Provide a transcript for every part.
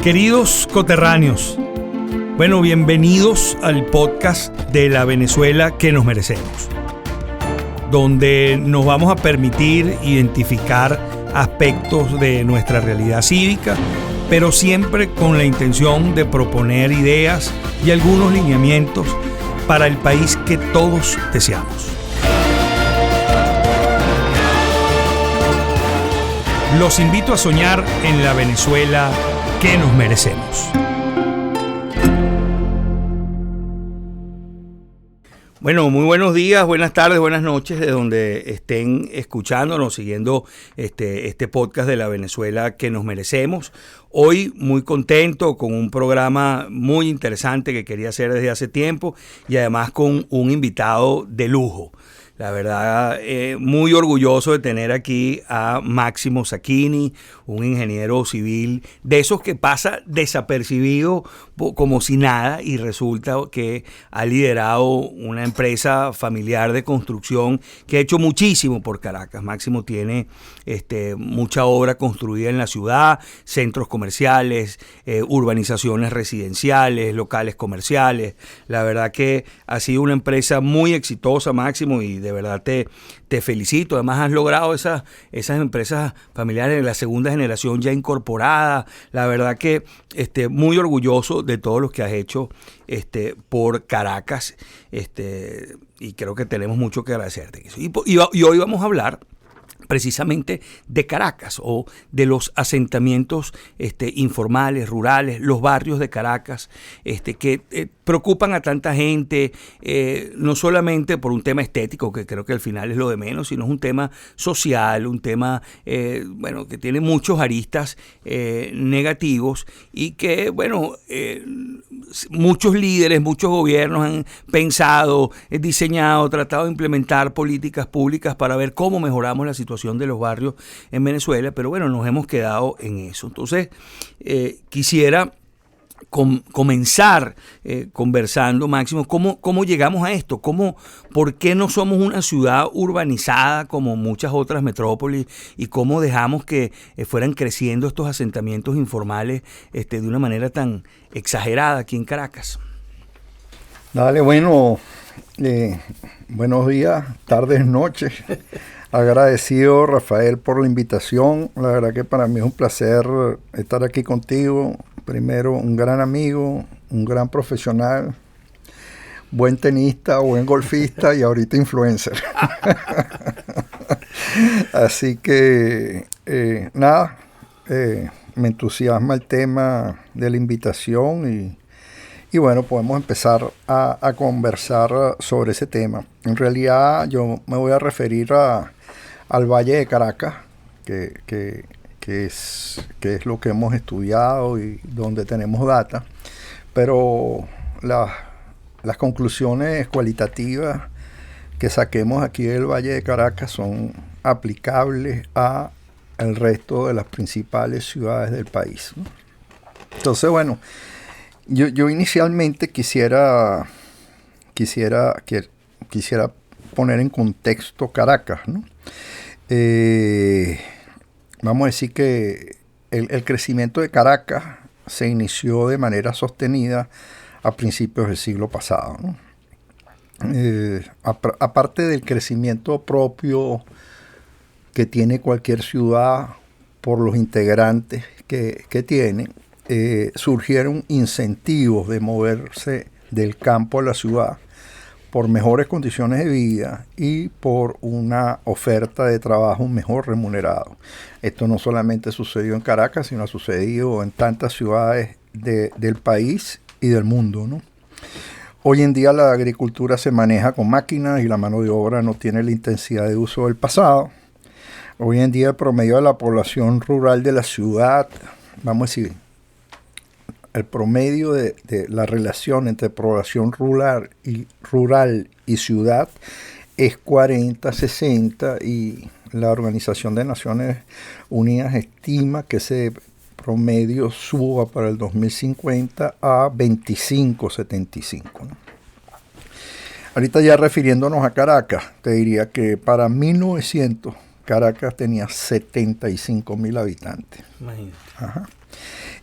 Queridos coterráneos, bueno, bienvenidos al podcast de la Venezuela que nos merecemos, donde nos vamos a permitir identificar aspectos de nuestra realidad cívica, pero siempre con la intención de proponer ideas y algunos lineamientos para el país que todos deseamos. Los invito a soñar en la Venezuela que nos merecemos. Bueno, muy buenos días, buenas tardes, buenas noches, de donde estén escuchándonos, siguiendo este podcast de la Venezuela que nos merecemos. Hoy muy contento con un programa muy interesante que quería hacer desde hace tiempo y además con un invitado de lujo. La verdad, muy orgulloso de tener aquí a Máximo Sacchini, un ingeniero civil de esos que pasa desapercibido como si nada, y resulta que ha liderado una empresa familiar de construcción que ha hecho muchísimo por Caracas. Máximo tiene mucha obra construida en la ciudad, centros comerciales, urbanizaciones residenciales, locales comerciales. La verdad que ha sido una empresa muy exitosa, Máximo, y de verdad te felicito. Además has logrado esas empresas familiares de la segunda generación ya incorporada. La verdad que muy orgulloso de todo lo que has hecho por Caracas, y creo que tenemos mucho que agradecerte. Y hoy vamos a hablar precisamente de Caracas, o de los asentamientos informales, rurales, los barrios de Caracas, que preocupan a tanta gente, no solamente por un tema estético, que creo que al final es lo de menos, sino es un tema social, un tema que tiene muchos aristas negativos, y que muchos líderes, muchos gobiernos han pensado, diseñado, tratado de implementar políticas públicas para ver cómo mejoramos la situación de los barrios en Venezuela, pero bueno, nos hemos quedado en eso. Entonces, quisiera comenzar conversando, Máximo, ¿cómo llegamos a esto? ¿Por qué no somos una ciudad urbanizada como muchas otras metrópolis? ¿Y cómo dejamos que fueran creciendo estos asentamientos informales de una manera tan exagerada aquí en Caracas? Dale, bueno, buenos días, tardes, noches. Agradecido, Rafael, por la invitación. La verdad que para mí es un placer estar aquí contigo. Primero, un gran amigo, un gran profesional, buen tenista, buen golfista y ahorita influencer. Así que, me entusiasma el tema de la invitación y bueno, podemos empezar a conversar sobre ese tema. En realidad, yo me voy a referir al Valle de Caracas, que es lo que hemos estudiado y donde tenemos data, pero las conclusiones cualitativas que saquemos aquí del Valle de Caracas son aplicables al resto de las principales ciudades del país, ¿no? Entonces, bueno, yo inicialmente quisiera poner en contexto Caracas, ¿no? Vamos a decir que el crecimiento de Caracas se inició de manera sostenida a principios del siglo pasado, ¿no? Aparte del crecimiento propio que tiene cualquier ciudad por los integrantes que tiene, surgieron incentivos de moverse del campo a la ciudad por mejores condiciones de vida y por una oferta de trabajo mejor remunerado. Esto no solamente sucedió en Caracas, sino ha sucedido en tantas ciudades del país y del mundo, ¿no? Hoy en día la agricultura se maneja con máquinas y la mano de obra no tiene la intensidad de uso del pasado. Hoy en día el promedio de la población rural de la ciudad, vamos a decir, el promedio de la relación entre población rural y ciudad es 40-60, y la Organización de Naciones Unidas estima que ese promedio suba para el 2050 a 25-75, ¿no? Ahorita ya refiriéndonos a Caracas, te diría que para 1900 Caracas tenía 75,000 habitantes. Imagínate. Ajá.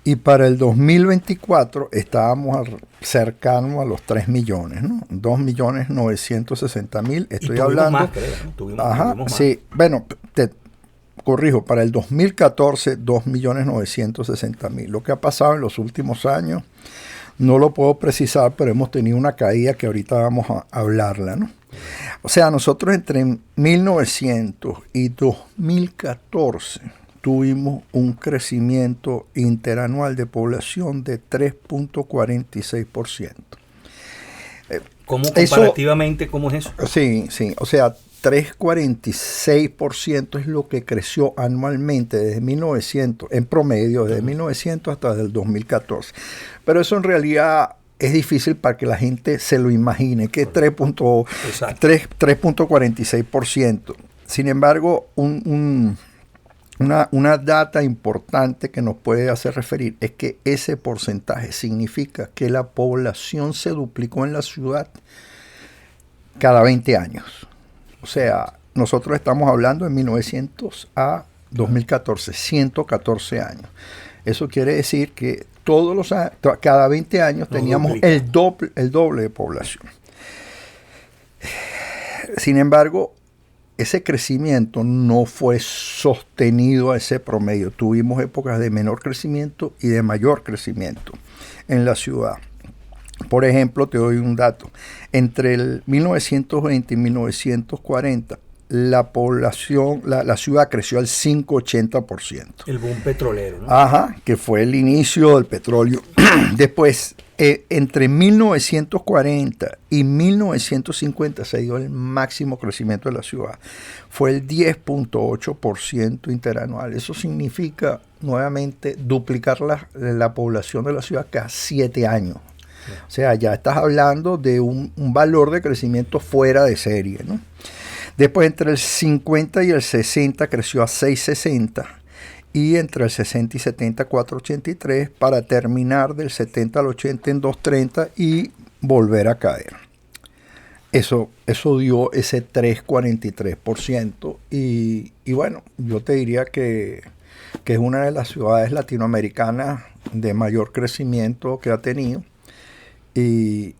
Y para el 2024 estábamos cercanos a los 3 millones, ¿no? 2.960.000. Estoy hablando. Más, creo, ¿no? Tuvimos más. Sí. Bueno, te corrijo, para el 2014, 2.960.000. Lo que ha pasado en los últimos años, no lo puedo precisar, pero hemos tenido una caída que ahorita vamos a hablarla, ¿no? O sea, nosotros entre 1900 y 2014 tuvimos un crecimiento interanual de población de 3.46%. ¿Cómo comparativamente, cómo es eso? Sí, o sea, 3.46% es lo que creció anualmente desde 1900, en promedio, desde 1900 hasta el 2014. Pero eso en realidad es difícil para que la gente se lo imagine, que es 3.46%. Sin embargo, una data importante que nos puede hacer referir es que ese porcentaje significa que la población se duplicó en la ciudad cada 20 años. O sea, nosotros estamos hablando de 1900 a 2014, 114 años. Eso quiere decir que todos los años, cada 20 años teníamos el doble de población. Sin embargo, ese crecimiento no fue sostenido a ese promedio. Tuvimos épocas de menor crecimiento y de mayor crecimiento en la ciudad. Por ejemplo, te doy un dato. Entre el 1920 y 1940, la población, la ciudad creció al 5,80%. El boom petrolero, ¿no? Ajá, que fue el inicio del petróleo. Después, entre 1940 y 1950 se dio el máximo crecimiento de la ciudad. Fue el 10,8% interanual. Eso significa, nuevamente, duplicar la población de la ciudad cada 7 años. O sea, ya estás hablando de un valor de crecimiento fuera de serie, ¿no? Después, entre el 50 y el 60 creció a 6,60 y entre el 60 y 70 4,83 para terminar del 70 al 80 en 2,30 y volver a caer. Eso dio ese 3,43% y bueno, yo te diría que es una de las ciudades latinoamericanas de mayor crecimiento que ha tenido y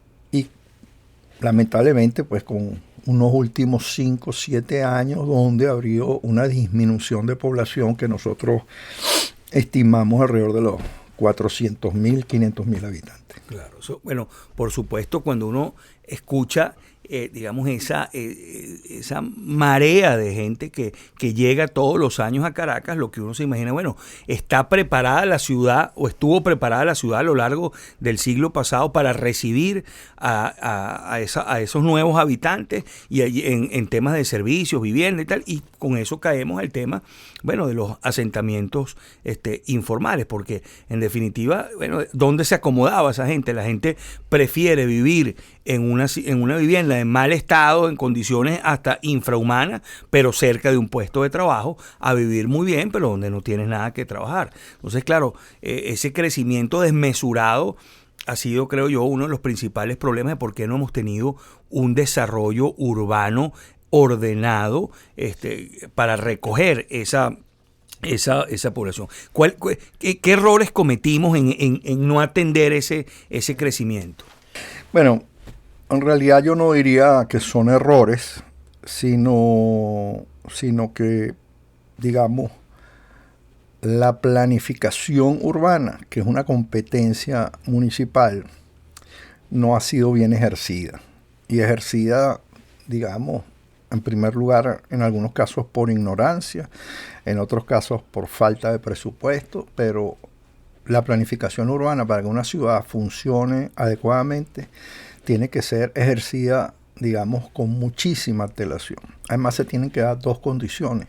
lamentablemente pues con unos últimos 5 o 7 años donde abrió una disminución de población que nosotros estimamos alrededor de los 400.000, 500.000 habitantes. Claro, bueno, por supuesto, cuando uno escucha, digamos, esa marea de gente que llega todos los años a Caracas, lo que uno se imagina, bueno, está preparada la ciudad o estuvo preparada la ciudad a lo largo del siglo pasado para recibir a esos nuevos habitantes y en temas de servicios, vivienda y tal, y con eso caemos al tema, bueno, de los asentamientos informales, porque en definitiva, bueno, ¿dónde se acomodaba esa gente? La gente prefiere vivir en una vivienda en mal estado, en condiciones hasta infrahumanas, pero cerca de un puesto de trabajo, a vivir muy bien, pero donde no tienes nada que trabajar. Entonces, claro, ese crecimiento desmesurado ha sido, creo yo, uno de los principales problemas de por qué no hemos tenido un desarrollo urbano ordenado para recoger esa población. ¿Qué errores cometimos en no atender ese crecimiento? Bueno, en realidad yo no diría que son errores, sino que, digamos, la planificación urbana, que es una competencia municipal, no ha sido bien ejercida. Y ejercida, digamos, en primer lugar, en algunos casos por ignorancia, en otros casos por falta de presupuesto, pero la planificación urbana para que una ciudad funcione adecuadamente tiene que ser ejercida, digamos, con muchísima antelación. Además, se tienen que dar 2 condiciones.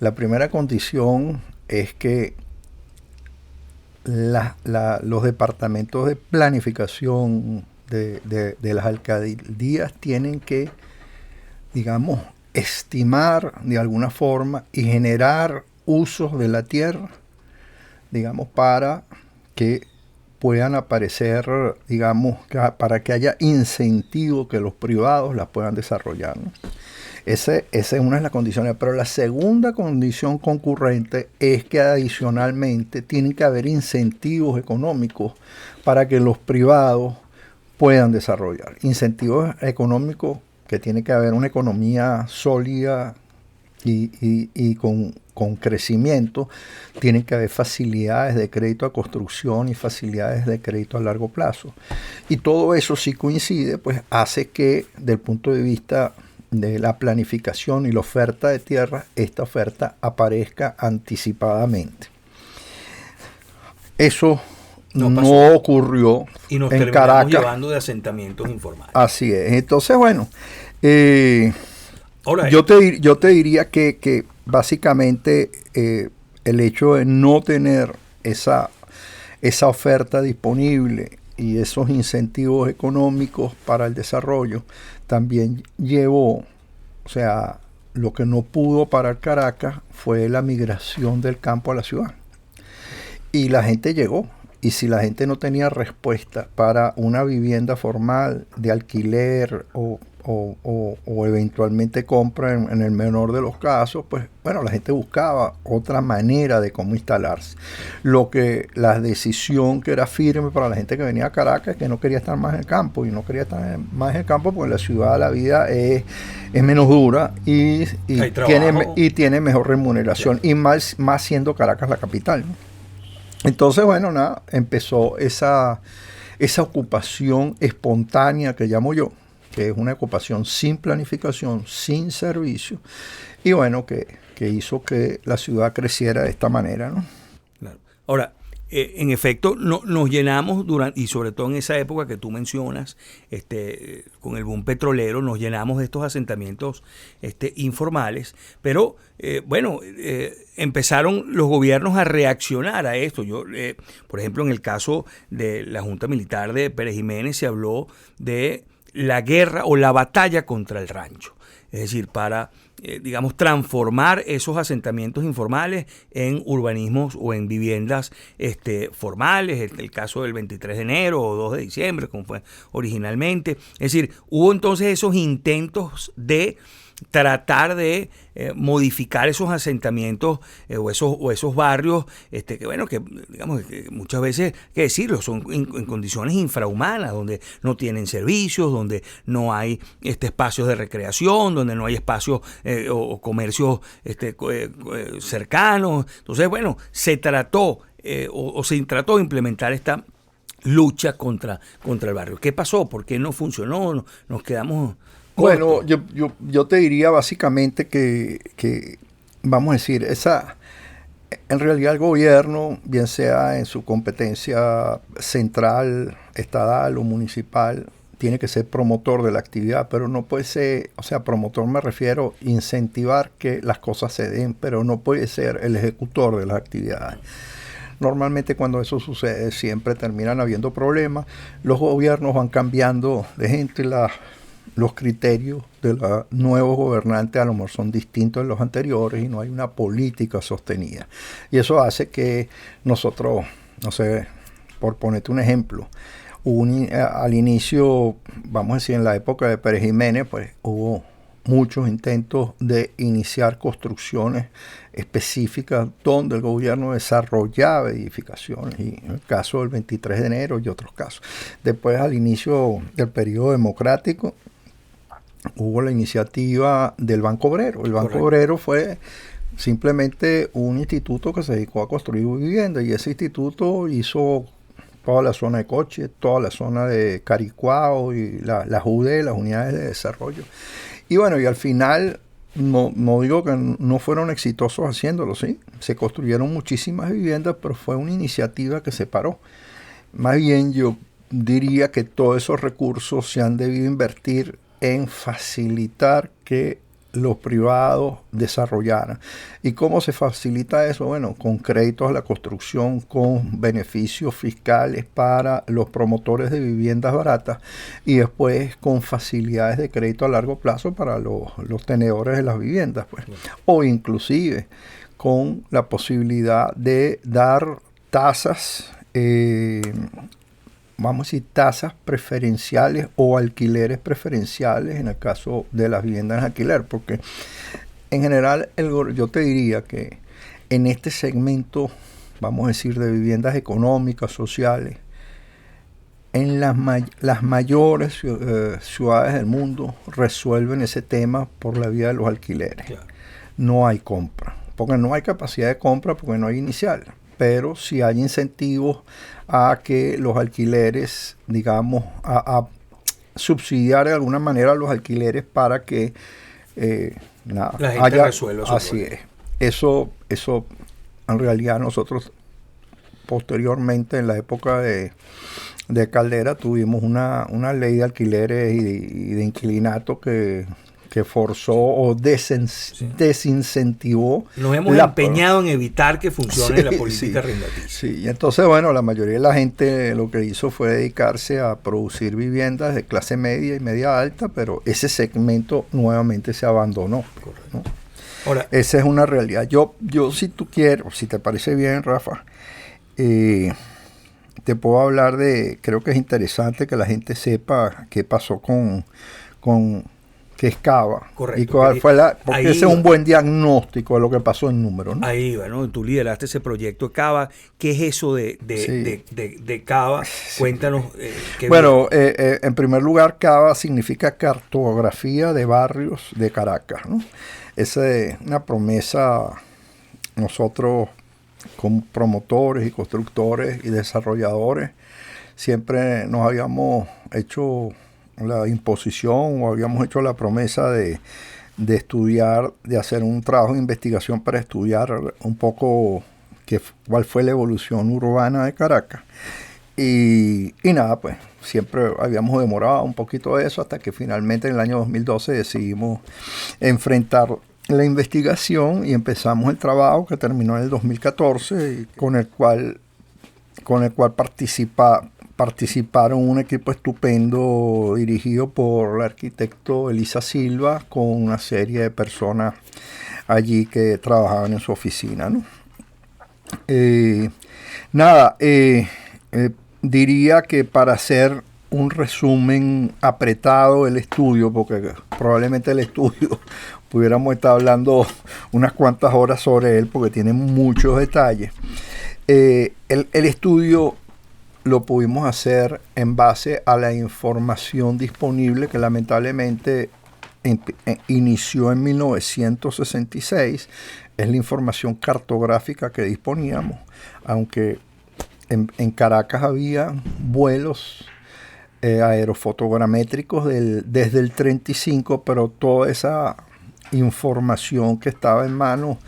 La primera condición es que los departamentos de planificación de las alcaldías tienen que, digamos, estimar de alguna forma y generar usos de la tierra, digamos, para que puedan aparecer, digamos, para que haya incentivo que los privados las puedan desarrollar, ¿no? Esa es una de las condiciones. Pero la segunda condición concurrente es que adicionalmente tienen que haber incentivos económicos para que los privados puedan desarrollar. Incentivos económicos que tiene que haber una economía sólida y con crecimiento. Tienen que haber facilidades de crédito a construcción y facilidades de crédito a largo plazo. Y todo eso sí coincide, pues hace que, del punto de vista de la planificación y la oferta de tierra, esta oferta aparezca anticipadamente. Eso no ocurrió y nos en Caracas. Llevando de asentamientos informales. Así es. Entonces, bueno, Ahora, yo te diría que básicamente el hecho de no tener esa oferta disponible y esos incentivos económicos para el desarrollo también llevó, o sea, lo que no pudo parar Caracas fue la migración del campo a la ciudad. Y la gente llegó. Y si la gente no tenía respuesta para una vivienda formal de alquiler o eventualmente compra en el menor de los casos, pues bueno, la gente buscaba otra manera de cómo instalarse. La decisión que era firme para la gente que venía a Caracas es que no quería estar más en el campo, y no quería estar más en el campo porque en la ciudad la vida es menos dura y tiene mejor remuneración, y más siendo Caracas la capital, ¿no? Entonces, bueno, nada, empezó esa ocupación espontánea que llamo yo, que es una ocupación sin planificación, sin servicio, y bueno, que hizo que la ciudad creciera de esta manera, ¿no? Claro. Ahora, en efecto, nos llenamos y sobre todo en esa época que tú mencionas, con el boom petrolero, nos llenamos de estos asentamientos informales, pero empezaron los gobiernos a reaccionar a esto. Por ejemplo, en el caso de la Junta Militar de Pérez Jiménez se habló de la guerra o la batalla contra el rancho. Es decir, para, transformar esos asentamientos informales en urbanismos o en viviendas formales, el caso del 23 de enero o 2 de diciembre, como fue originalmente. Es decir, hubo entonces esos intentos de tratar de modificar esos asentamientos o esos barrios que muchas veces, hay que decirlo, son en condiciones infrahumanas, donde no tienen servicios, donde no hay espacios de recreación, donde no hay espacios o comercios cercanos. Entonces, bueno, se trató de implementar esta lucha contra el barrio. ¿Qué pasó? ¿Por qué no funcionó? Nos quedamos... Bueno, yo te diría básicamente que vamos a decir, en realidad el gobierno, bien sea en su competencia central, estatal o municipal, tiene que ser promotor de la actividad, pero no puede ser, promotor me refiero a incentivar que las cosas se den, pero no puede ser el ejecutor de las actividades. Normalmente cuando eso sucede siempre terminan habiendo problemas, los gobiernos van cambiando de gente, los criterios de los nuevos gobernantes a lo mejor son distintos de los anteriores y no hay una política sostenida. Y eso hace que nosotros, por ponerte un ejemplo, al inicio, vamos a decir en la época de Pérez Jiménez, pues hubo muchos intentos de iniciar construcciones específicas donde el gobierno desarrollaba edificaciones, y en el caso del 23 de enero y otros casos. Después, al inicio del periodo democrático, hubo la iniciativa del Banco Obrero. El Banco Obrero fue simplemente un instituto que se dedicó a construir viviendas, y ese instituto hizo toda la zona de Coche, toda la zona de Caricuao y las UDE, las unidades de desarrollo. Y bueno, y al final, no digo que no fueron exitosos haciéndolo, ¿sí? Se construyeron muchísimas viviendas, pero fue una iniciativa que se paró. Más bien yo diría que todos esos recursos se han debido invertir en facilitar que los privados desarrollaran. ¿Y cómo se facilita eso? Bueno, con créditos a la construcción, con beneficios fiscales para los promotores de viviendas baratas, y después con facilidades de crédito a largo plazo para los tenedores de las viviendas, pues. O inclusive con la posibilidad de dar tasas vamos a decir, tasas preferenciales o alquileres preferenciales en el caso de las viviendas en alquiler, porque en general yo te diría que en este segmento, vamos a decir, de viviendas económicas, sociales, en las mayores ciudades del mundo resuelven ese tema por la vía de los alquileres. Claro. No hay compra, porque no hay capacidad de compra, porque no hay inicial. Pero sí hay incentivos a que los alquileres, digamos, a subsidiar de alguna manera los alquileres para que la gente resuelva su así problema. Eso en realidad nosotros posteriormente en la época de Caldera tuvimos una ley de alquileres y de inquilinato que forzó o desincentivó. Nos hemos empeñado en evitar que funcione la política arrendaticia. Sí, y entonces, bueno, la mayoría de la gente lo que hizo fue dedicarse a producir viviendas de clase media y media alta, pero ese segmento nuevamente se abandonó. Correcto. ¿No? Ahora, esa es una realidad. Yo si tú quieres, si te parece bien, Rafa, te puedo hablar creo que es interesante que la gente sepa qué pasó con que es Cava. Correcto. Y cuál fue porque ese es un buen diagnóstico de lo que pasó en números, ¿no? Ahí va, ¿no? Tú lideraste ese proyecto de Cava. ¿Qué es eso de Cava? Sí. Cuéntanos. Bueno, en primer lugar, Cava significa cartografía de barrios de Caracas, ¿no? Esa es una promesa. Nosotros, como promotores y constructores y desarrolladores, siempre nos habíamos hecho la imposición o habíamos hecho la promesa de estudiar, de hacer un trabajo de investigación para estudiar un poco cuál fue la evolución urbana de Caracas. Y nada, pues siempre habíamos demorado un poquito de eso hasta que finalmente en el año 2012 decidimos enfrentar la investigación y empezamos el trabajo que terminó en el 2014 y con el cual participaron un equipo estupendo dirigido por el arquitecto Elisa Silva con una serie de personas allí que trabajaban en su oficina, ¿no? Diría que para hacer un resumen apretado del estudio, porque probablemente el estudio pudiéramos estar hablando unas cuantas horas sobre él porque tiene muchos detalles. El estudio lo pudimos hacer en base a la información disponible que lamentablemente inició en 1966. Es la información cartográfica que disponíamos, aunque en Caracas había vuelos aerofotogramétricos desde el 35, pero toda esa información que estaba en manos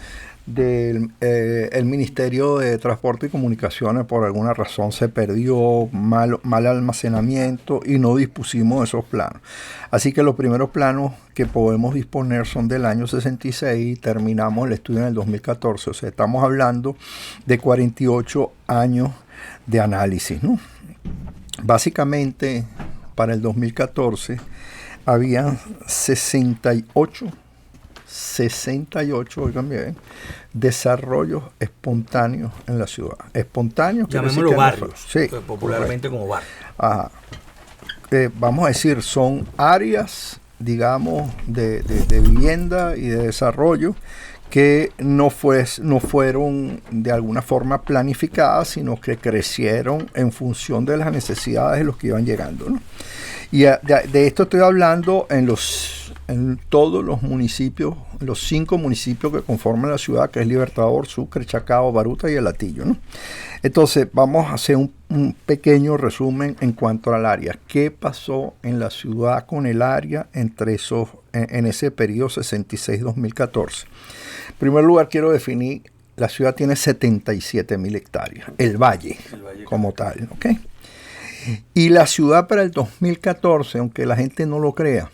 del el Ministerio de Transporte y Comunicaciones por alguna razón se perdió, mal almacenamiento y no dispusimos de esos planos. Así que los primeros planos que podemos disponer son del año 66 y terminamos el estudio en el 2014. O sea, estamos hablando de 48 años de análisis, ¿no? Básicamente, para el 2014 habían 68, oigan bien, desarrollos espontáneos en la ciudad. Espontáneos. Llamémoslo barrios, sí, popularmente como barrios. Ajá. Vamos a decir, son áreas, digamos, de vivienda y de desarrollo que no fueron de alguna forma planificadas, sino que crecieron en función de las necesidades de los que iban llegando, ¿no? Y de esto estoy hablando en todos los municipios, los 5 municipios que conforman la ciudad, que es Libertador, Sucre, Chacao, Baruta y El Hatillo, ¿no? Entonces, vamos a hacer un pequeño resumen en cuanto al área. ¿Qué pasó en la ciudad con el área en ese periodo 66-2014? En primer lugar, quiero definir, la ciudad tiene 77.000 hectáreas, el valle como tal, ¿ok? Y la ciudad para el 2014, aunque la gente no lo crea,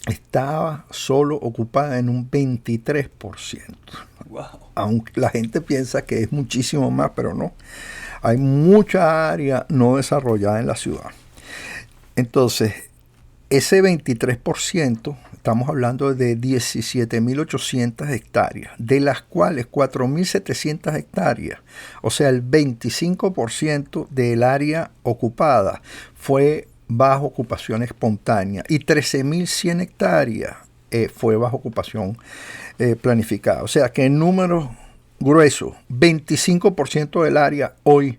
estaba solo ocupada en un 23%. Wow. Aunque la gente piensa que es muchísimo más, pero no. Hay mucha área no desarrollada en la ciudad. Entonces, ese 23%, estamos hablando de 17.800 hectáreas, de las cuales 4.700 hectáreas, o sea, el 25% del área ocupada fue bajo ocupación espontánea y 13.100 hectáreas fue bajo ocupación planificada. O sea que en números gruesos, 25% del área hoy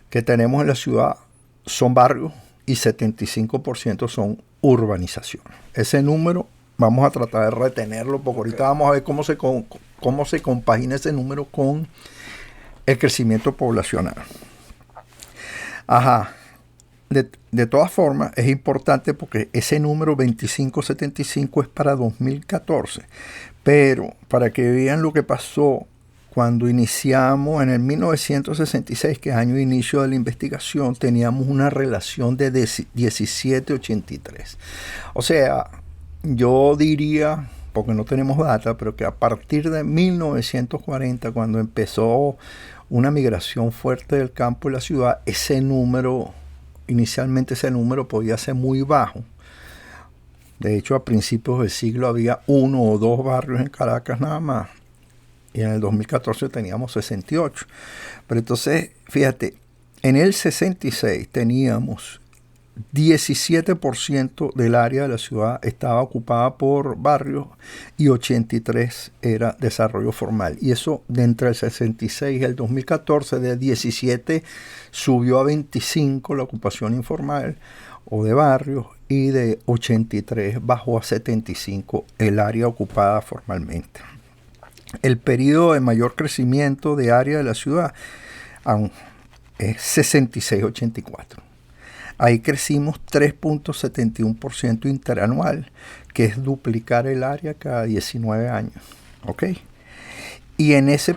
que tenemos en la ciudad son barrios y 75% son urbanización. Ese número vamos a tratar de retenerlo porque ahorita vamos a ver cómo se compagina ese número con el crecimiento poblacional. Ajá. De todas formas, es importante porque ese número 2575 es para 2014. Pero para que vean lo que pasó cuando iniciamos en el 1966, que es año de inicio de la investigación, teníamos una relación de 1783. O sea, yo diría, porque no tenemos data, pero que a partir de 1940, cuando empezó una migración fuerte del campo a la ciudad, inicialmente ese número podía ser muy bajo. De hecho, a principios del siglo había 1 o 2 barrios en Caracas nada más. Y en el 2014 teníamos 68. Pero entonces, fíjate, en el 66 teníamos 17% del área de la ciudad estaba ocupada por barrios y 83% era desarrollo formal. Y eso de entre el 66 y el 2014, de 17 subió a 25 la ocupación informal o de barrios, y de 83 bajó a 75 el área ocupada formalmente. El periodo de mayor crecimiento de área de la ciudad es 66-84. Ahí crecimos 3.71% interanual, que es duplicar el área cada 19 años. ¿Ok? Y en ese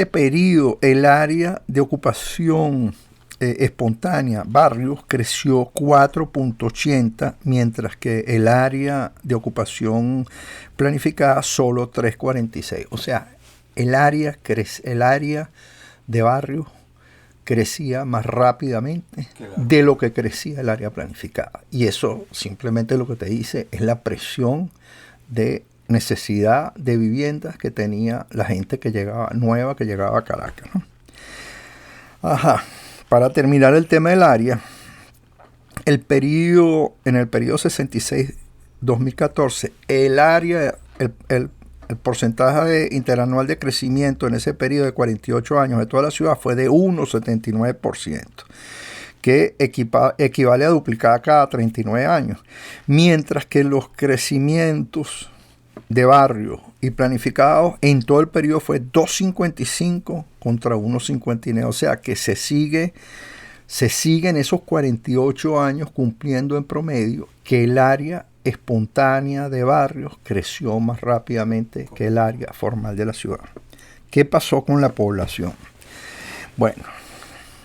periodo el área de ocupación espontánea, barrios, creció 4.80, mientras que el área de ocupación planificada solo 3.46. O sea, el área de barrios crecía más rápidamente de lo que crecía el área planificada. Y eso simplemente lo que te dice es la presión de necesidad de viviendas que tenía la gente que llegaba a Caracas, ¿no? Ajá. Para terminar el tema del área, en el periodo 66-2014, el área, el porcentaje interanual de crecimiento en ese periodo de 48 años de toda la ciudad fue de 1,79%, que equivale a duplicar cada 39 años, mientras que los crecimientos de barrios y planificados en todo el periodo fue 2.55 contra 1.59, o sea que se siguen esos 48 años cumpliendo en promedio que el área espontánea de barrios creció más rápidamente que el área formal de la ciudad. ¿Qué pasó con la población? Bueno,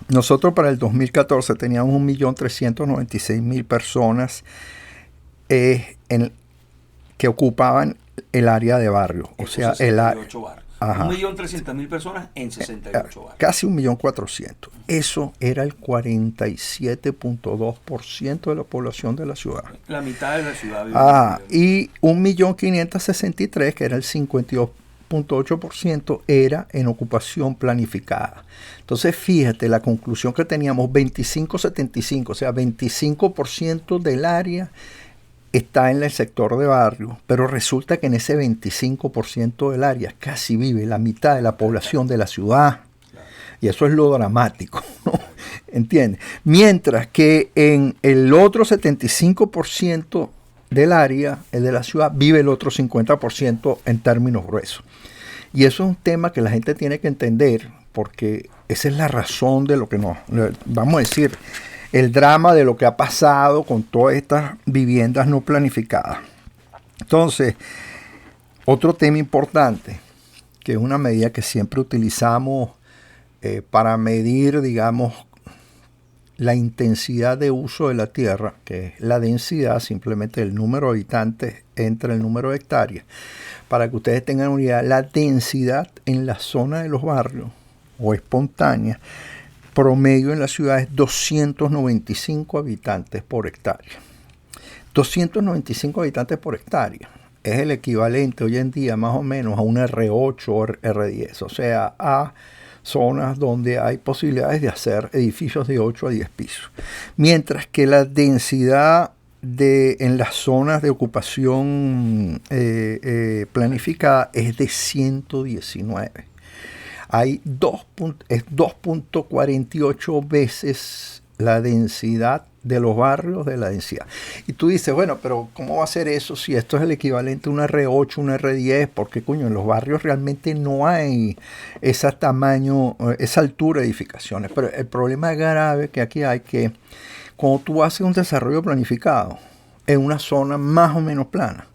nosotros para el 2014 teníamos 1.396.000 personas que ocupaban el área de barrio, o sea, el área. 1.300.000 personas en 68 barrios. Casi 1.400.000. Eso era el 47.2% de la población de la ciudad. La mitad de la ciudad. Y 1.563.000, que era el 52.8%, era en ocupación planificada. Entonces, fíjate, la conclusión que teníamos, 25-75, o sea, 25% del área está en el sector de barrio, pero resulta que en ese 25% del área casi vive la mitad de la población de la ciudad. Y eso es lo dramático, ¿no? ¿Entiendes? Mientras que en el otro 75% del área, el de la ciudad, vive el otro 50% en términos gruesos. Y eso es un tema que la gente tiene que entender, porque esa es la razón de lo que vamos a decir, el drama de lo que ha pasado con todas estas viviendas no planificadas. Entonces, otro tema importante, que es una medida que siempre utilizamos para medir, digamos, la intensidad de uso de la tierra, que es la densidad, simplemente el número de habitantes entre el número de hectáreas. Para que ustedes tengan una idea, la densidad en la zona de los barrios o espontánea, promedio en la ciudad es 295 habitantes por hectárea. 295 habitantes por hectárea. Es el equivalente hoy en día más o menos a un R8 o R10, o sea, a zonas donde hay posibilidades de hacer edificios de 8 a 10 pisos. Mientras que la densidad en las zonas de ocupación planificada es de 119. Hay 2.48 veces la densidad de los barrios de la densidad. Y tú dices, bueno, pero ¿cómo va a ser eso si esto es el equivalente a un R8, un R10? Porque, coño, en los barrios realmente no hay ese tamaño, esa altura de edificaciones. Pero el problema grave que aquí hay que cuando tú haces un desarrollo planificado en una zona más o menos plana,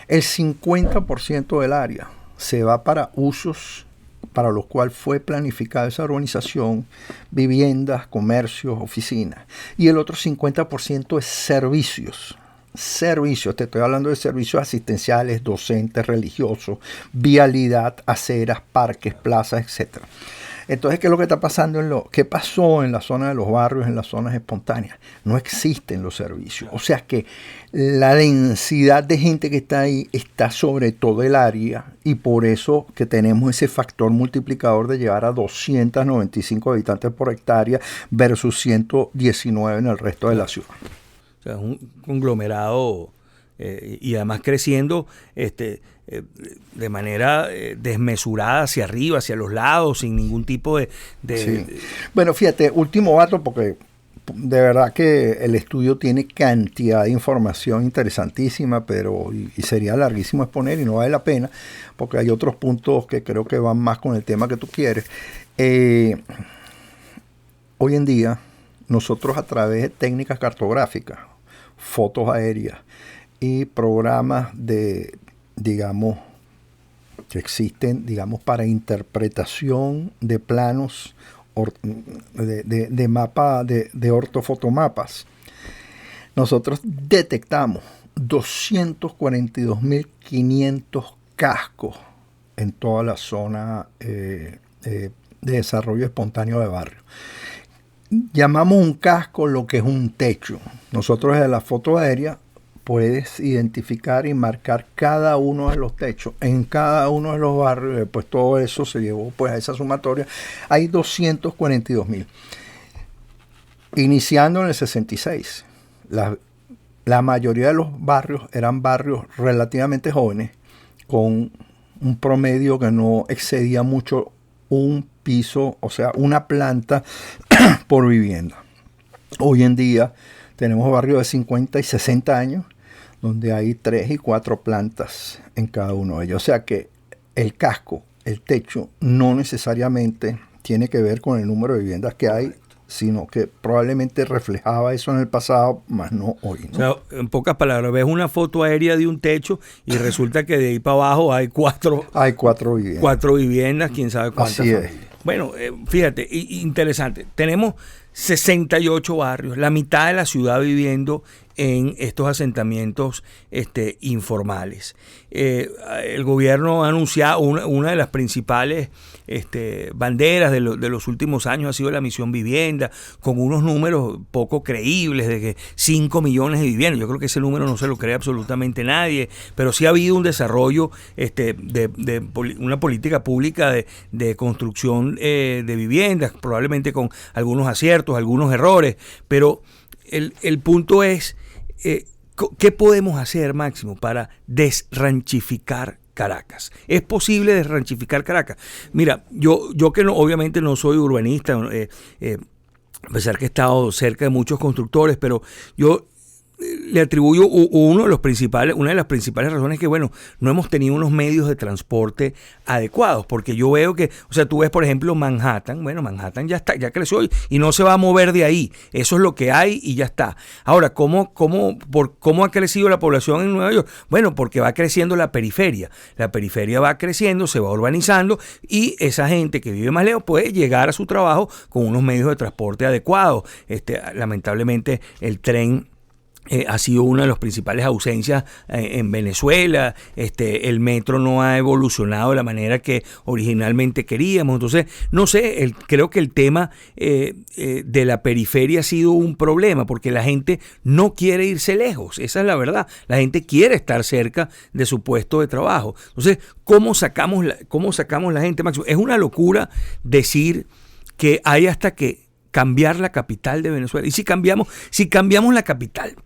el 50% del área se va para usos para los cuales fue planificada esa urbanización, viviendas, comercios, oficinas. Y el otro 50% es servicios. Servicios, te estoy hablando de servicios asistenciales, docentes, religiosos, vialidad, aceras, parques, plazas, etc. Entonces, ¿qué es lo que está pasando? ¿Qué pasó en la zona de los barrios, en las zonas espontáneas? No existen los servicios. O sea que la densidad de gente que está ahí está sobre todo el área y por eso que tenemos ese factor multiplicador de llegar a 295 habitantes por hectárea versus 119 en el resto de la ciudad. O sea, es un conglomerado y además creciendo de manera desmesurada hacia arriba, hacia los lados, sin ningún tipo de... Sí. Bueno, fíjate, último dato, porque de verdad que el estudio tiene cantidad de información interesantísima, pero y sería larguísimo exponer y no vale la pena, porque hay otros puntos que creo que van más con el tema que tú quieres. Hoy en día, nosotros a través de técnicas cartográficas, fotos aéreas y programas de, digamos, que existen, digamos, para interpretación de planos de mapa, de ortofotomapas, nosotros detectamos 242.500 cascos en toda la zona de desarrollo espontáneo de barrio. Llamamos un casco lo que es un techo. Nosotros desde la foto aérea puedes identificar y marcar cada uno de los techos en cada uno de los barrios. Pues todo eso se llevó pues a esa sumatoria. Hay 242.000. Iniciando en el 66, la mayoría de los barrios eran barrios relativamente jóvenes con un promedio que no excedía mucho un piso, o sea, una planta por vivienda. Hoy en día tenemos barrios de 50 y 60 años donde hay 3 y 4 plantas en cada uno de ellos. O sea que el casco, el techo, no necesariamente tiene que ver con el número de viviendas que hay, sino que probablemente reflejaba eso en el pasado, más no hoy, ¿no? O sea, en pocas palabras, ves una foto aérea de un techo y resulta que de ahí para abajo hay cuatro viviendas. 4 viviendas, quién sabe cuántas. Así es. Bueno, fíjate, interesante. Tenemos 68 barrios, la mitad de la ciudad viviendo en estos asentamientos informales. El gobierno ha anunciado una de las principales banderas de los últimos años ha sido la misión vivienda, con unos números poco creíbles de que 5 millones de viviendas. Yo creo que ese número no se lo cree absolutamente nadie, pero sí ha habido un desarrollo de una política pública de construcción de viviendas, probablemente con algunos aciertos, algunos errores, pero el punto es, ¿qué podemos hacer, Máximo, para desranchificar Caracas? ¿Es posible desranchificar Caracas? Mira, yo que no, obviamente no soy urbanista, a pesar que he estado cerca de muchos constructores, pero yo le atribuyo una de las principales razones que, bueno, no hemos tenido unos medios de transporte adecuados, porque yo veo que, o sea, tú ves, por ejemplo, Manhattan ya está, ya creció y no se va a mover de ahí. Eso es lo que hay y ya está. Ahora, ¿cómo ha crecido la población en Nueva York? Bueno, porque va creciendo la periferia. La periferia va creciendo, se va urbanizando y esa gente que vive más lejos puede llegar a su trabajo con unos medios de transporte adecuados. Lamentablemente, el tren ha sido una de las principales ausencias en Venezuela. El metro no ha evolucionado de la manera que originalmente queríamos. Entonces, no sé, creo que el tema de la periferia ha sido un problema, porque la gente no quiere irse lejos. Esa es la verdad. La gente quiere estar cerca de su puesto de trabajo. Entonces, ¿cómo sacamos la gente, Máximo? Es una locura decir que hay hasta que cambiar la capital de Venezuela. Y si cambiamos la capital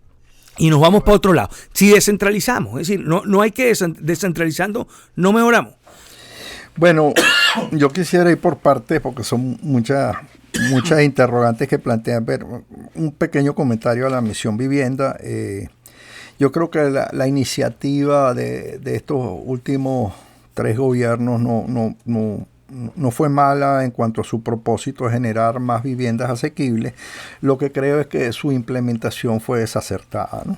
y nos vamos para otro lado, si descentralizamos, es decir, no hay que descentralizando, no mejoramos. Bueno, yo quisiera ir por partes porque son muchas interrogantes que plantean. Pero un pequeño comentario a la misión vivienda. Yo creo que la iniciativa de estos últimos 3 gobiernos no fue mala en cuanto a su propósito de generar más viviendas asequibles. Lo que creo es que su implementación fue desacertada, ¿no?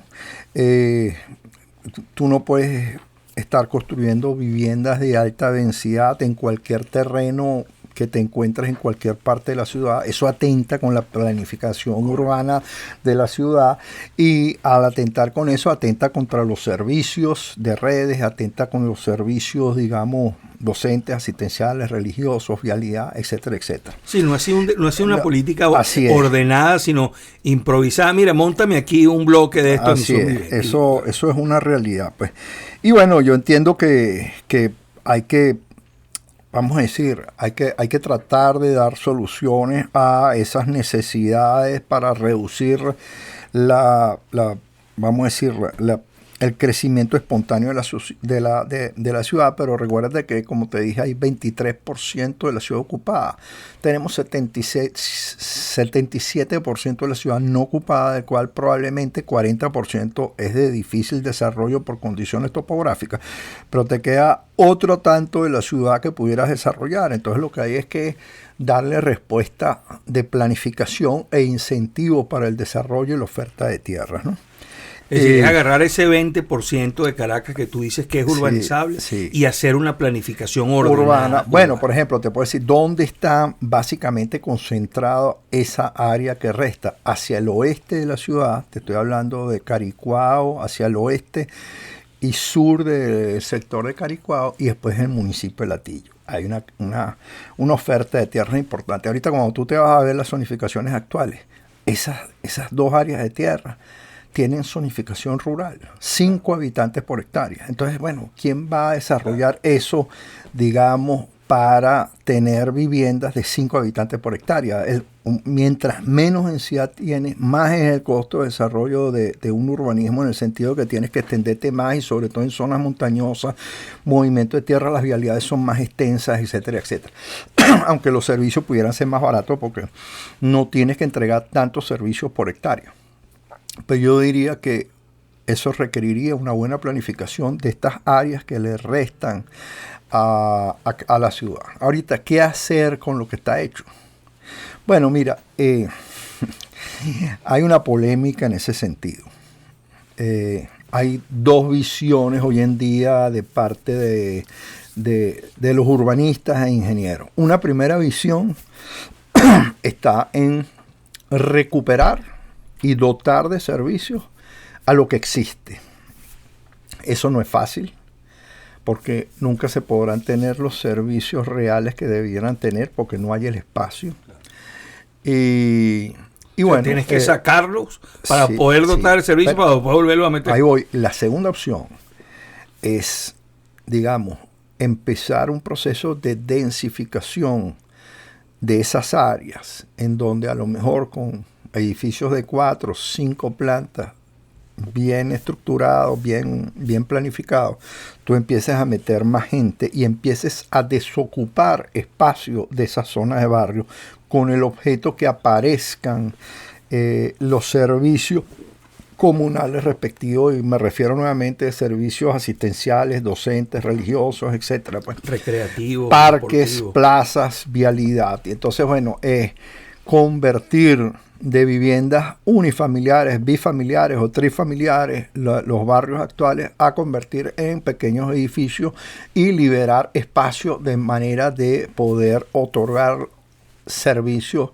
Tú no puedes estar construyendo viviendas de alta densidad en cualquier terreno que te encuentres en cualquier parte de la ciudad. Eso atenta con la planificación urbana de la ciudad, y al atentar con eso, atenta contra los servicios de redes, atenta con los servicios, digamos, docentes, asistenciales, religiosos, vialidad, etcétera, etcétera. Sí, no ha sido una política ordenada, sino improvisada. Mira, móntame aquí un bloque de esto. Así es. Eso es una realidad, pues. Y bueno, yo entiendo que hay que, vamos a decir, hay que tratar de dar soluciones a esas necesidades para reducir vamos a decir, el crecimiento espontáneo de la ciudad. Pero recuerda que, como te dije, hay 23% de la ciudad ocupada. Tenemos 77% de la ciudad no ocupada, del cual probablemente 40% es de difícil desarrollo por condiciones topográficas. Pero te queda otro tanto de la ciudad que pudieras desarrollar. Entonces lo que hay es que darle respuesta de planificación e incentivo para el desarrollo y la oferta de tierras, ¿no? Es decir, es agarrar ese 20% de Caracas que tú dices que es urbanizable, y hacer una planificación urbana. Bueno, por ejemplo, te puedo decir dónde está básicamente concentrada esa área que resta. Hacia el oeste de la ciudad, te estoy hablando de Caricuao, hacia el oeste y sur del sector de Caricuao, y después en el municipio de Latillo. Hay una oferta de tierras importante. Ahorita, cuando tú te vas a ver las zonificaciones actuales, esas 2 áreas de tierra tienen zonificación rural, 5 habitantes por hectárea. Entonces, bueno, ¿quién va a desarrollar eso, digamos, para tener viviendas de 5 habitantes por hectárea? Mientras menos densidad tienes, más es el costo de desarrollo de un urbanismo, en el sentido que tienes que extenderte más, y sobre todo en zonas montañosas, movimiento de tierra, las vialidades son más extensas, etcétera, etcétera. Aunque los servicios pudieran ser más baratos, porque no tienes que entregar tantos servicios por hectárea. Pero yo diría que eso requeriría una buena planificación de estas áreas que le restan a la ciudad. Ahorita, ¿qué hacer con lo que está hecho? Bueno, mira, hay una polémica en ese sentido. Hay 2 visiones hoy en día de parte de los urbanistas e ingenieros. Una primera visión está en recuperar y dotar de servicios a lo que existe. Eso no es fácil, porque nunca se podrán tener los servicios reales que debieran tener, porque no hay el espacio. Y bueno, tienes que sacarlos para poder dotar el servicio, para después volverlo a meter. Ahí voy. La segunda opción es, digamos, empezar un proceso de densificación de esas áreas, en donde a lo mejor con edificios de 4 o 5 plantas, bien estructurados, bien planificados, tú empieces a meter más gente y empieces a desocupar espacio de esas zonas de barrio, con el objeto que aparezcan los servicios comunales respectivos, y me refiero nuevamente a servicios asistenciales, docentes, religiosos, etcétera, pues, recreativos, parques, deportivos, plazas, vialidad. Y entonces, bueno, convertir de viviendas unifamiliares, bifamiliares o trifamiliares los barrios actuales, a convertir en pequeños edificios y liberar espacio de manera de poder otorgar servicios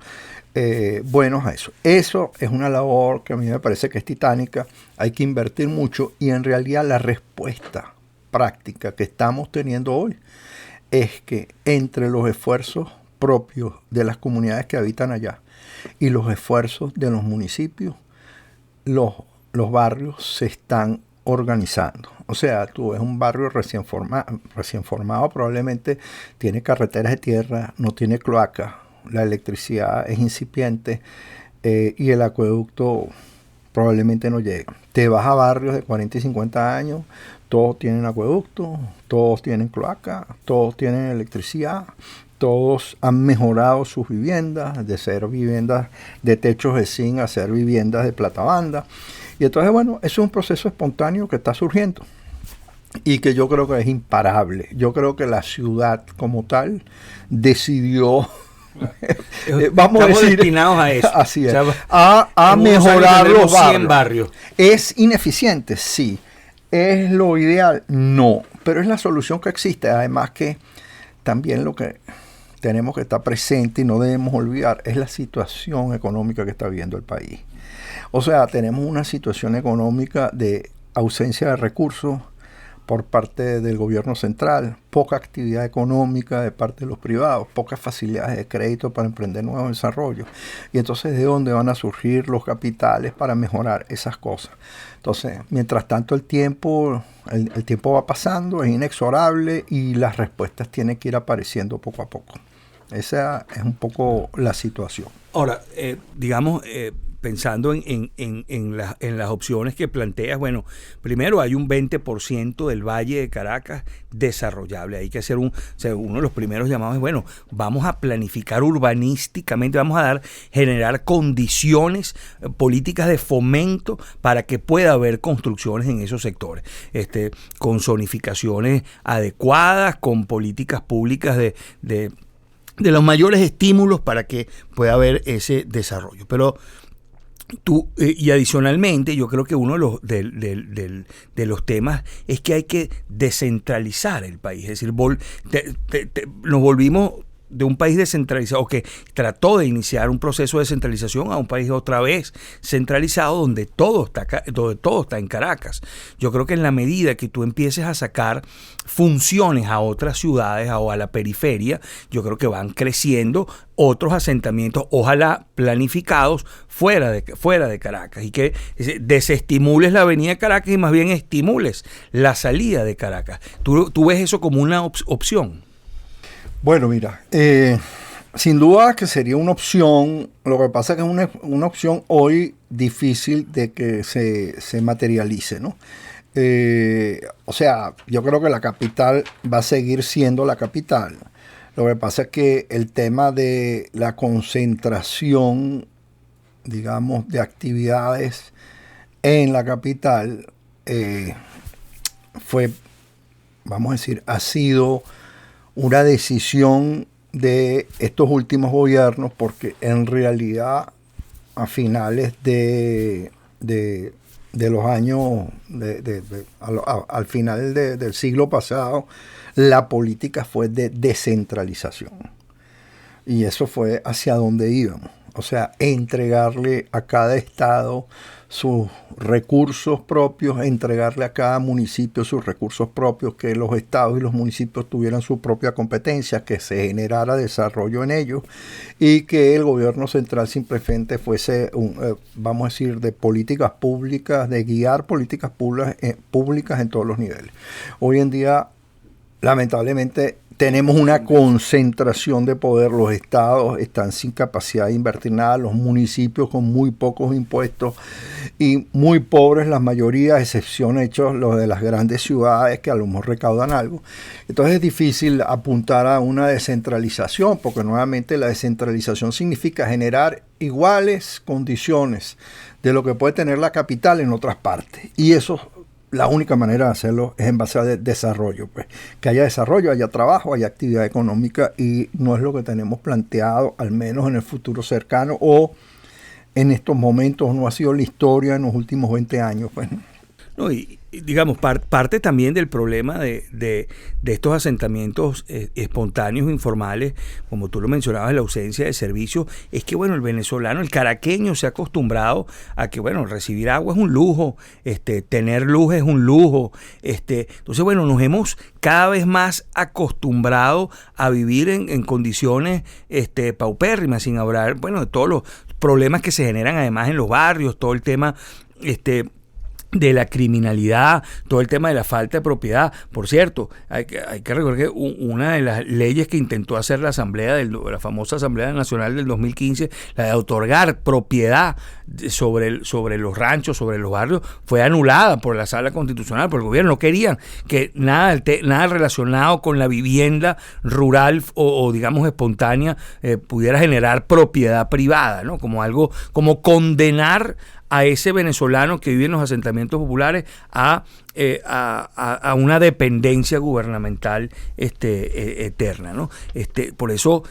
buenos a eso. Eso es una labor que a mí me parece que es titánica, hay que invertir mucho y en realidad la respuesta práctica que estamos teniendo hoy es que entre los esfuerzos propios de las comunidades que habitan allá y los esfuerzos de los municipios, los barrios se están organizando. O sea, tú ves un barrio recién formado, probablemente tiene carreteras de tierra, no tiene cloaca, la electricidad es incipiente y el acueducto probablemente no llega. Te vas a barrios de 40 y 50 años, todos tienen acueducto, todos tienen cloaca, todos tienen electricidad, todos han mejorado sus viviendas, de ser viviendas de techos de zinc a ser viviendas de platabanda. Y entonces, bueno, eso es un proceso espontáneo que está surgiendo y que yo creo que es imparable. Yo creo que la ciudad como tal decidió, vamos a decir, destinados a eso. Así es, o sea, a mejorar los barrios. ¿Es ineficiente? Sí. ¿Es lo ideal? No. Pero es la solución que existe. Además que también lo que tenemos que estar presente y no debemos olvidar es la situación económica que está viviendo el país. O sea, tenemos una situación económica de ausencia de recursos por parte del gobierno central, poca actividad económica de parte de los privados, pocas facilidades de crédito para emprender nuevos desarrollos. Y entonces, ¿de dónde van a surgir los capitales para mejorar esas cosas? Entonces, mientras tanto el tiempo va pasando, es inexorable y las respuestas tienen que ir apareciendo poco a poco. Esa es un poco la situación. Ahora, pensando en las opciones que planteas, bueno, primero hay un 20% del Valle de Caracas desarrollable. Hay que hacer uno de los primeros llamados es, bueno, vamos a planificar urbanísticamente, vamos a generar condiciones políticas de fomento para que pueda haber construcciones en esos sectores, con zonificaciones adecuadas, con políticas públicas de los mayores estímulos para que pueda haber ese desarrollo. Pero y adicionalmente, yo creo que uno de los temas es que hay que descentralizar el país. Es decir, nos volvimos de un país descentralizado, o que trató de iniciar un proceso de descentralización, a un país otra vez centralizado donde todo está en Caracas. Yo creo que en la medida que tú empieces a sacar funciones a otras ciudades o a la periferia, yo creo que van creciendo otros asentamientos, ojalá planificados fuera de Caracas, y que desestimules la avenida de Caracas y más bien estimules la salida de Caracas. ¿Tú ves eso como una opción? Bueno, mira, sin duda que sería una opción. Lo que pasa es que es una opción hoy difícil de que se materialice, ¿no? O sea, yo creo que la capital va a seguir siendo la capital. Lo que pasa es que el tema de la concentración, digamos, de actividades en la capital ha sido una decisión de estos últimos gobiernos, porque en realidad a finales de los años, al final del siglo pasado, la política fue de descentralización. Y eso fue hacia donde íbamos. O sea, entregarle a cada estado sus recursos propios, entregarle a cada municipio sus recursos propios, que los estados y los municipios tuvieran su propia competencia, que se generara desarrollo en ellos y que el gobierno central simplemente fuese, de políticas públicas, de guiar políticas públicas en todos los niveles. Hoy en día, lamentablemente, tenemos una concentración de poder. Los estados están sin capacidad de invertir nada, los municipios con muy pocos impuestos y muy pobres la mayoría, a excepción hechos los de las grandes ciudades que a lo mejor recaudan algo. Entonces es difícil apuntar a una descentralización, porque nuevamente la descentralización significa generar iguales condiciones de lo que puede tener la capital en otras partes. Y eso, la única manera de hacerlo es en base a desarrollo, pues. Que haya desarrollo, haya trabajo, haya actividad económica, y no es lo que tenemos planteado, al menos en el futuro cercano, o en estos momentos no ha sido la historia en los últimos 20 años, pues. No, y digamos, parte también del problema de estos asentamientos espontáneos, informales, como tú lo mencionabas, la ausencia de servicios, es que, bueno, el venezolano, el caraqueño se ha acostumbrado a que, bueno, recibir agua es un lujo, tener luz es un lujo, entonces, bueno, nos hemos cada vez más acostumbrado a vivir en condiciones paupérrimas, sin hablar, bueno, de todos los problemas que se generan además en los barrios, todo el tema de la criminalidad, todo el tema de la falta de propiedad. Por cierto, hay que recordar que una de las leyes que intentó hacer la la famosa Asamblea Nacional del 2015, la de otorgar propiedad sobre los ranchos, sobre los barrios, fue anulada por la Sala Constitucional, por el gobierno. No querían que nada relacionado con la vivienda rural o digamos espontánea pudiera generar propiedad privada, ¿no? Como algo, como condenar a ese venezolano que vive en los asentamientos populares a una dependencia gubernamental eterna, ¿no? Por eso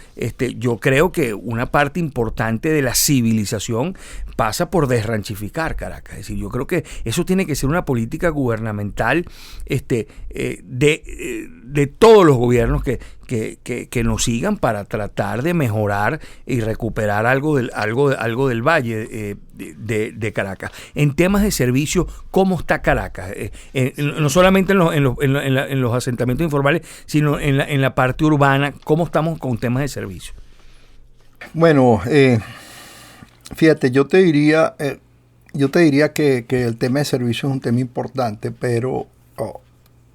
yo creo que una parte importante de la civilización pasa por desranchificar Caracas. Es decir, yo creo que eso tiene que ser una política gubernamental de todos los gobiernos que nos sigan para tratar de mejorar y recuperar algo del valle de Caracas. En temas de servicio, ¿cómo está Caracas? No solamente en los asentamientos informales, sino en la parte urbana, ¿cómo estamos con temas de servicio? Bueno, fíjate, yo te diría que el tema de servicio es un tema importante, pero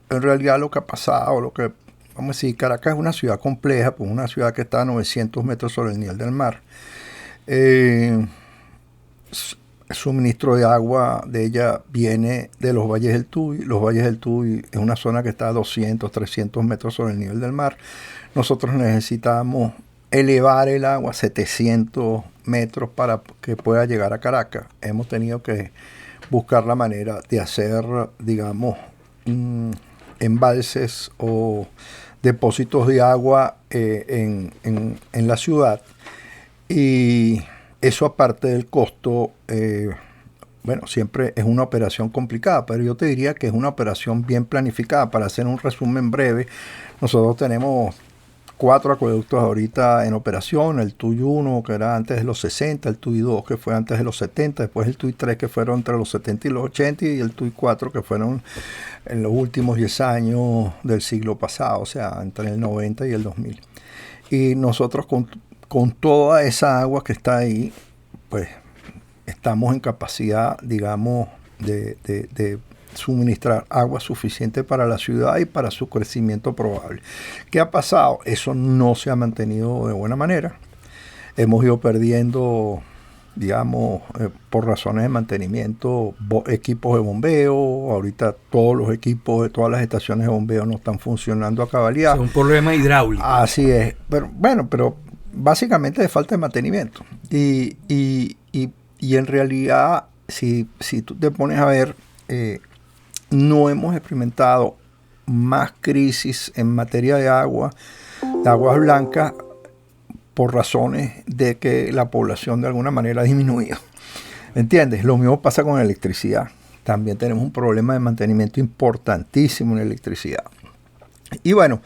en realidad lo que ha pasado, vamos a decir, Caracas es una ciudad compleja, pues una ciudad que está a 900 metros sobre el nivel del mar. El suministro de agua de ella viene de los Valles del Tuy. Los Valles del Tuy es una zona que está a 200, 300 metros sobre el nivel del mar. Nosotros necesitamos elevar el agua a 700 metros para que pueda llegar a Caracas. Hemos tenido que buscar la manera de hacer, digamos, embalses o depósitos de agua en la ciudad, y eso, aparte del costo, bueno, siempre es una operación complicada, pero yo te diría que es una operación bien planificada. Para hacer un resumen breve, nosotros tenemos 4 acueductos ahorita en operación: el TUI 1, que era antes de los 60, el TUI 2, que fue antes de los 70, después el TUI 3, que fueron entre los 70 y los 80, y el TUI 4, que fueron en los últimos 10 años del siglo pasado, o sea, entre el 90 y el 2000. Y nosotros con toda esa agua que está ahí, pues estamos en capacidad, digamos, de suministrar agua suficiente para la ciudad y para su crecimiento probable. ¿Qué ha pasado? Eso no se ha mantenido de buena manera. Hemos ido perdiendo, digamos, por razones de mantenimiento, equipos de bombeo. Ahorita todos los equipos de todas las estaciones de bombeo no están funcionando a cabalidad. Es un problema hidráulico. Así es. Pero bueno, básicamente de falta de mantenimiento. Y en realidad, si tú te pones a ver, no hemos experimentado más crisis en materia de aguas blancas, por razones de que la población de alguna manera ha disminuido. ¿Entiendes? Lo mismo pasa con la electricidad. También tenemos un problema de mantenimiento importantísimo en electricidad. Y bueno,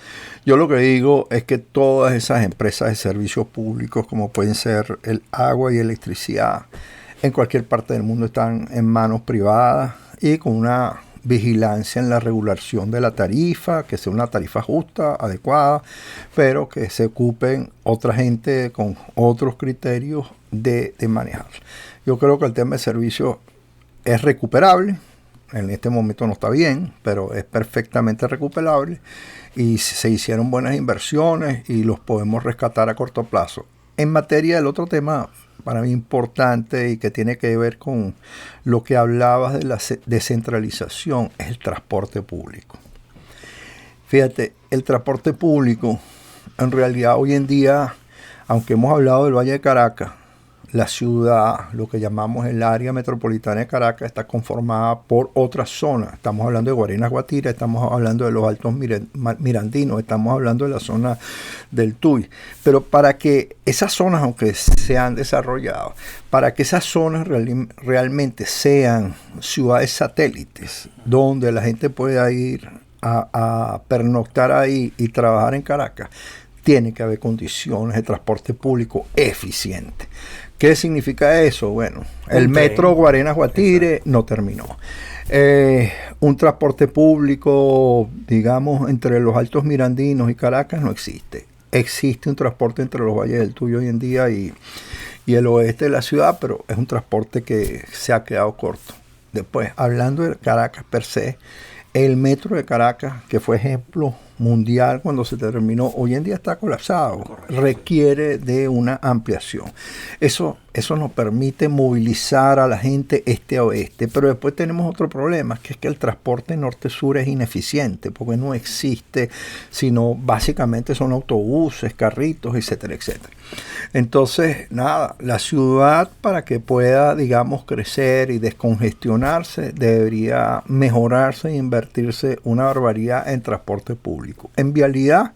yo lo que digo es que todas esas empresas de servicios públicos, como pueden ser el agua y electricidad, en cualquier parte del mundo están en manos privadas, y con una vigilancia en la regulación de la tarifa, que sea una tarifa justa, adecuada, pero que se ocupen otra gente con otros criterios de manejar. Yo creo que el tema de servicios es recuperable. En este momento no está bien, pero es perfectamente recuperable, y se hicieron buenas inversiones y los podemos rescatar a corto plazo. En materia del otro tema, para mí importante y que tiene que ver con lo que hablabas de la descentralización, es el transporte público. Fíjate, el transporte público, en realidad hoy en día, aunque hemos hablado del Valle de Caracas, la ciudad, lo que llamamos el área metropolitana de Caracas, está conformada por otras zonas. Estamos hablando de Guarenas Guatire, estamos hablando de los Altos Mirandinos, estamos hablando de la zona del Tuy. Pero para que esas zonas, aunque se han desarrollado, para que esas zonas realmente sean ciudades satélites, donde la gente pueda ir a pernoctar ahí y trabajar en Caracas, tiene que haber condiciones de transporte público eficientes. ¿Qué significa eso? Bueno, el metro Guarenas Guatire no terminó. Un transporte público, digamos, entre los Altos Mirandinos y Caracas no existe. Existe un transporte entre los Valles del Tuy hoy en día y el oeste de la ciudad, pero es un transporte que se ha quedado corto. Después, hablando de Caracas per se, el metro de Caracas, que fue ejemplo mundial cuando se terminó, hoy en día está colapsado. Correcto. Requiere de una ampliación. Eso nos permite movilizar a la gente este a oeste, pero después tenemos otro problema, que es que el transporte norte-sur es ineficiente, porque no existe, sino básicamente son autobuses, carritos, etcétera, etcétera. Entonces, nada, la ciudad, para que pueda, digamos, crecer y descongestionarse, debería mejorarse e invertirse una barbaridad en transporte público. En vialidad,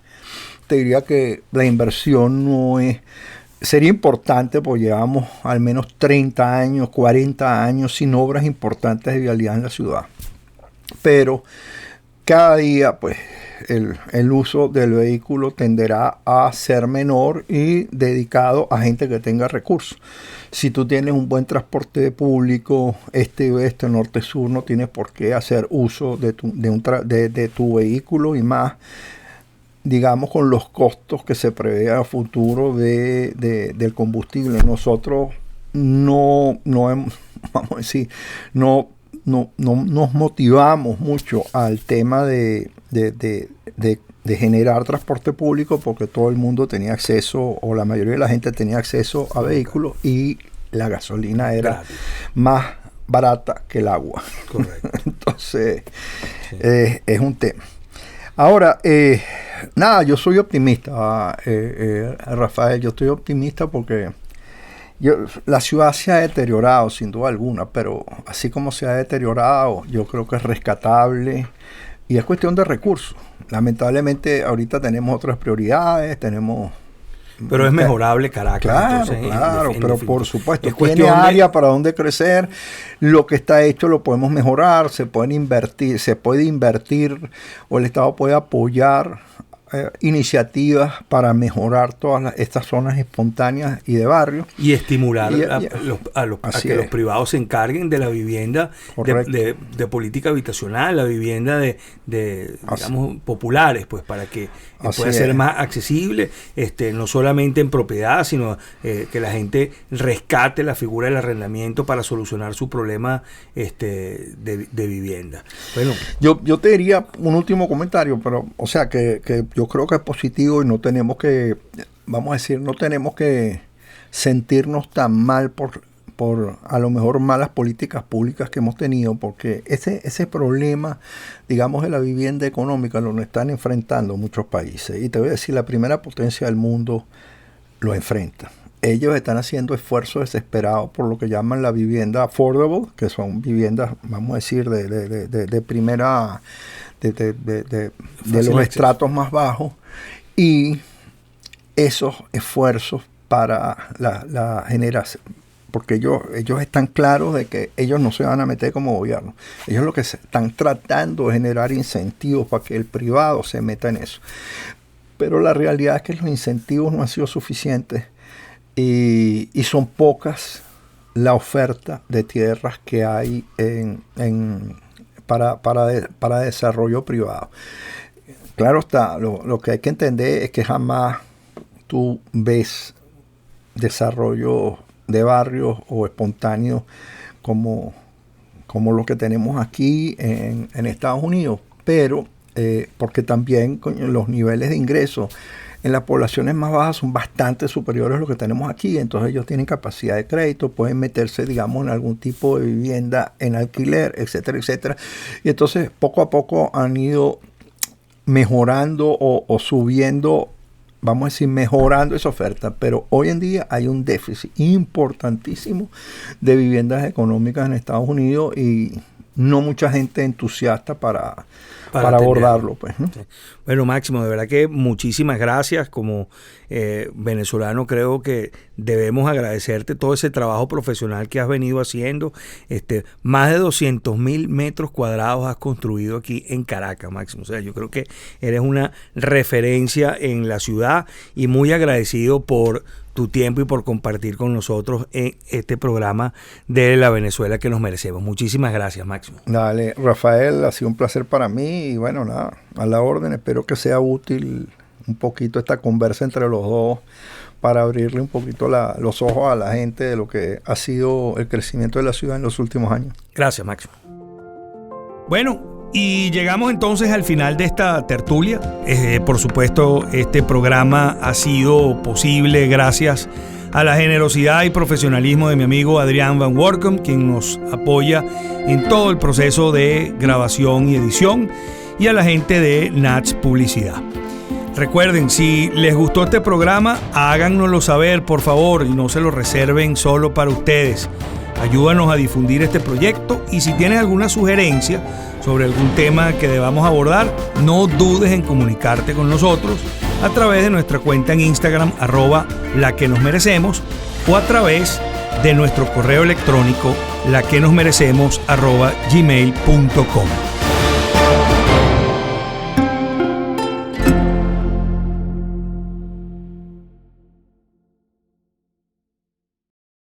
te diría que la inversión no es... Sería importante, porque llevamos al menos 30 años, 40 años sin obras importantes de vialidad en la ciudad. Pero cada día, pues, el uso del vehículo tenderá a ser menor y dedicado a gente que tenga recursos. Si tú tienes un buen transporte público, este, oeste, norte, sur, no tienes por qué hacer uso de tu vehículo, y más, digamos, con los costos que se prevé a futuro del combustible. Nosotros no vamos a decir, no nos motivamos mucho al tema de generar transporte público, porque todo el mundo tenía acceso, o la mayoría de la gente tenía acceso a vehículos, y la gasolina era más barata que el agua. Correcto. Entonces, sí, es un tema. Ahora, nada, yo soy optimista, Rafael, yo estoy optimista porque la ciudad se ha deteriorado sin duda alguna, pero así como se ha deteriorado, yo creo que es rescatable y es cuestión de recursos. Lamentablemente ahorita tenemos otras prioridades, pero es mejorable Caracas. Claro, entonces, claro, pero por supuesto, tiene área para donde crecer. Lo que está hecho lo podemos mejorar, se puede invertir, o el Estado puede apoyar iniciativas para mejorar todas estas zonas espontáneas y de barrio. Y estimular a que los privados se encarguen de la vivienda, de política habitacional, la vivienda digamos, populares, pues, para que pueda ser más accesible, no solamente en propiedad, sino que la gente rescate la figura del arrendamiento para solucionar su problema de vivienda. Bueno, yo te diría un último comentario, pero, o sea, que yo creo que es positivo, y no tenemos que, vamos a decir, no tenemos que sentirnos tan mal por a lo mejor malas políticas públicas que hemos tenido, porque ese problema, digamos, de la vivienda económica lo están enfrentando muchos países. Y te voy a decir, la primera potencia del mundo lo enfrenta. Ellos están haciendo esfuerzos desesperados por lo que llaman la vivienda affordable, que son viviendas, vamos a decir, de primera, de los estratos más bajos, y esos esfuerzos para la generación, porque ellos están claros de que ellos no se van a meter como gobierno. Ellos lo que están tratando de generar incentivos para que el privado se meta en eso. Pero la realidad es que los incentivos no han sido suficientes, y son pocas la oferta de tierras que hay para desarrollo privado. Claro está, lo que hay que entender es que jamás tú ves desarrollo de barrios o espontáneos como lo que tenemos aquí en Estados Unidos, pero porque también los niveles de ingresos en las poblaciones más bajas son bastante superiores a lo que tenemos aquí. Entonces ellos tienen capacidad de crédito, pueden meterse, digamos, en algún tipo de vivienda en alquiler, etcétera, etcétera. Y entonces poco a poco han ido mejorando o subiendo vamos a decir, mejorando esa oferta, pero hoy en día hay un déficit importantísimo de viviendas económicas en Estados Unidos y no mucha gente entusiasta para abordarlo, pues, ¿no? Sí. Bueno, Máximo, de verdad que muchísimas gracias. Como venezolano creo que debemos agradecerte todo ese trabajo profesional que has venido haciendo. Más de 200,000 metros cuadrados has construido aquí en Caracas, Máximo. O sea, yo creo que eres una referencia en la ciudad y muy agradecido por tu tiempo y por compartir con nosotros en este programa de la Venezuela que nos merecemos. Muchísimas gracias, Máximo. Dale, Rafael, ha sido un placer para mí y bueno, nada, a la orden. Espero que sea útil un poquito esta conversa entre los dos para abrirle un poquito los ojos a la gente de lo que ha sido el crecimiento de la ciudad en los últimos años. Gracias, Máximo. Bueno, y llegamos entonces al final de esta tertulia. Por supuesto, este programa ha sido posible gracias a la generosidad y profesionalismo de mi amigo Adrián Van Workum, quien nos apoya en todo el proceso de grabación y edición, y a la gente de Nats Publicidad. Recuerden, si les gustó este programa, háganoslo saber, por favor, y no se lo reserven solo para ustedes. Ayúdanos a difundir este proyecto y si tienes alguna sugerencia sobre algún tema que debamos abordar, no dudes en comunicarte con nosotros a través de nuestra cuenta en Instagram @laquenosmerecemos o a través de nuestro correo electrónico laquenosmerecemos@gmail.com.